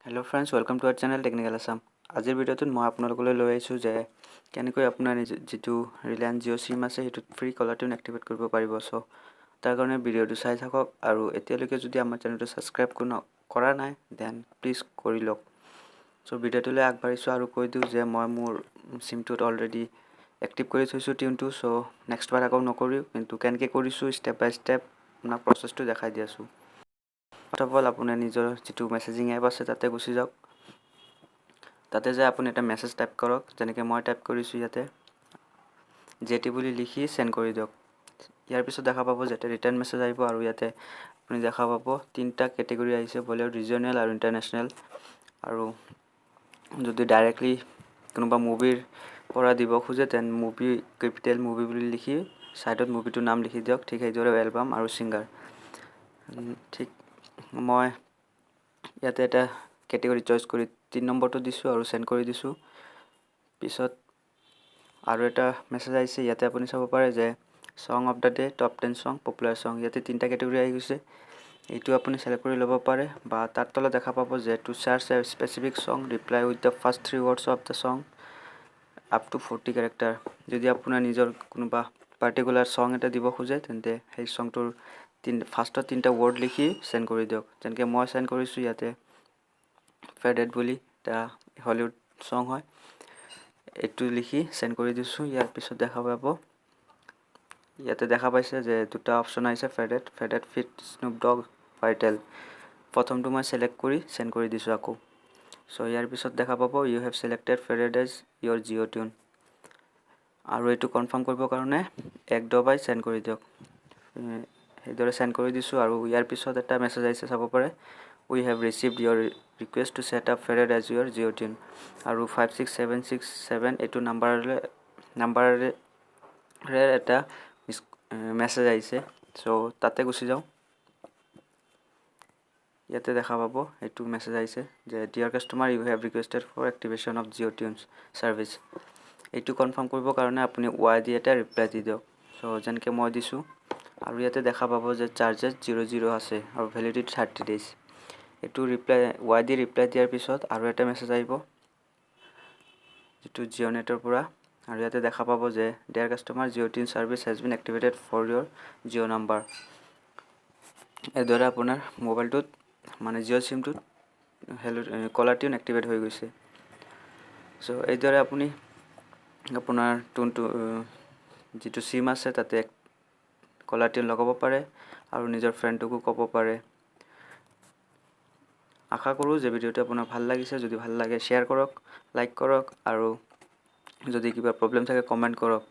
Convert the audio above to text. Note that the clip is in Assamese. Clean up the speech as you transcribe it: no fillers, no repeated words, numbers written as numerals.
Hello friends, welcome to our channel technical Assam. আজিৰ ভিডিঅ'টোত মই আপোনালোকলৈ লৈ আহিছোঁ যে কেনেকৈ আপোনাৰ যিটো ৰিলায়েন্স জিঅ' সিম আছে সেইটোত ফ্ৰী কলাৰ টিউন এক্টিভেট কৰিব পাৰিব। সো তাৰ কাৰণে ভিডিঅ'টো চাই থাকক আৰু এতিয়ালৈকে যদি আমাৰ চেনেলটো সাবস্ক্ৰাইব কৰা নাই দেন প্লিজ কৰি লওক। সো ভিডিঅ'টোলৈ আগবাঢ়িছোঁ আৰু কৈ দিওঁ যে মই মোৰ সিমটোত অলৰেডি এক্টিভ কৰি থৈছোঁ টিউনটো। সো নেক্সট বাৰ আকৌ নকৰিও, কিন্তু কেনেকৈ কৰিছোঁ ষ্টেপ বাই ষ্টেপ আপোনাক প্ৰচেছটো দেখাই দি আছোঁ। ফাৰ্ষ্ট অফ অল আপোনাৰ নিজৰ যিটো মেছেজিং এপ আছে তাতে গুচি যাওক। তাতে যে আপুনি এটা মেছেজ টাইপ কৰক, যেনেকৈ মই টাইপ কৰিছোঁ ইয়াতে জেটি বুলি লিখি সেন্ড কৰি দিয়ক। ইয়াৰ পিছত দেখা পাব যে ৰিটাৰ্ণ মেছেজ আহিব আৰু ইয়াতে আপুনি দেখা পাব তিনিটা কেটেগৰী আহিছে, বলিউড, ৰিজনেল আৰু ইণ্টাৰনেশ্যনেল। আৰু যদি ডাইৰেক্টলি কোনোবা মুভিৰ পৰা দিব খোজে তেন মুভি কেপিটেল মুভি বুলি লিখি সাইডত মুভিটোৰ নাম লিখি দিয়ক। ঠিক সেইদৰে এলবাম আৰু ছিংগাৰ। ঠিক মই ইয়াতে এটা কেটেগৰী চইচ কৰি 3 নম্বৰটো দিছোঁ আৰু সেন্ড কৰি দিছোঁ। পিছত আৰু এটা মেছেজ আহিছে, ইয়াতে আপুনি চাব পাৰে যে সং অফ দ্য ডে, টপ 10 সং, পপুলাৰ সং। ইয়াতে তিনিটা কেটেগৰী আহি গৈছে। এইটো আপুনি সিলেক্ট কৰি ল'ব পাৰে বা তাৰ তলত দেখা পাব যে টু চাৰ্চ এ স্পেচিফিক সং, reply with the first 3 words of the সং আপ টু 40 কেৰেক্টাৰ। যদি আপোনাৰ নিজৰ কোনোবা পাৰ্টিকুলাৰ সং এটা দিব খোজে তেন্তে সেই সংটোৰ ফাৰ্ষ্টত 3টা ৱৰ্ড লিখি সেন্ড কৰি দিয়ক। যেনেকৈ মই সেন্ড কৰিছোঁ ইয়াতে ফেডেড বুলি এটা হলিউড সং হয়, এইটো লিখি সেন্ড কৰি দিছোঁ। ইয়াৰ পিছত দেখা পাব ইয়াতে দেখা পাইছে যে দুটা অপশ্যন আহিছে, faded feat Snoop Dogg vital. প্ৰথমটো মই সিলেক্ট কৰি সেন্ড কৰি দিছোঁ আকৌ। সো ইয়াৰ পিছত দেখা পাব you have selected faded as your Jio' tune. আৰু এইটো কনফাৰ্ম কৰিবৰ কাৰণে এক দবাই সেন্ড কৰি দিয়ক। সেইদৰে সেন্ড কৰি দিছোঁ আৰু ইয়াৰ পিছত এটা মেছেজ আহিছে, চাব পাৰে we have received your request to set up faded as your Jio' tune. আৰু 56767 এইটো নাম্বাৰেৰে এটা মেছেজ আহিছে। সো তাতে গুচি যাওঁ। ইয়াতে দেখা পাব এইটো মেছেজ আহিছে যে dear customer you have requested for activation of Jio' tunes service. এইটো কনফাৰ্ম কৰিবৰ কাৰণে আপুনি ৱাই দি এটা ৰিপ্লাই দি দিয়ক। সো যেনেকৈ মই দিছোঁ আৰু ইয়াতে দেখা পাব যে চাৰ্জেছ 00 আছে আৰু ভেলিডিটি 30 days। এইটো ৰিপ্লাই ৱাই দি ৰিপ্লাই দিয়াৰ পিছত আৰু এটা মেছেজ আহিব যিটো জিঅ' নেটৰ পৰা, আৰু ইয়াতে দেখা পাব যে dear customer Jio' tune service has been activated for your Jio' number. এইদৰে আপোনাৰ মোবাইলটোত মানে জিঅ' চিমটোত কলাৰ টিউন এক্টিভেট হৈ গৈছে। সো এইদৰে আপুনি আপোনাৰ টোনটো যিটো চিম আছে তাতে কলাৰ টিউন লগাব পাৰে আৰু নিজৰ ফ্ৰেণ্ডটোকো ক'ব পাৰে। আশা কৰোঁ যে ভিডিঅ'টো আপোনাৰ ভাল লাগিছে। যদি ভাল লাগে শ্বেয়াৰ কৰক, লাইক কৰক আৰু যদি কিবা প্ৰব্লেম থাকে কমেণ্ট কৰক।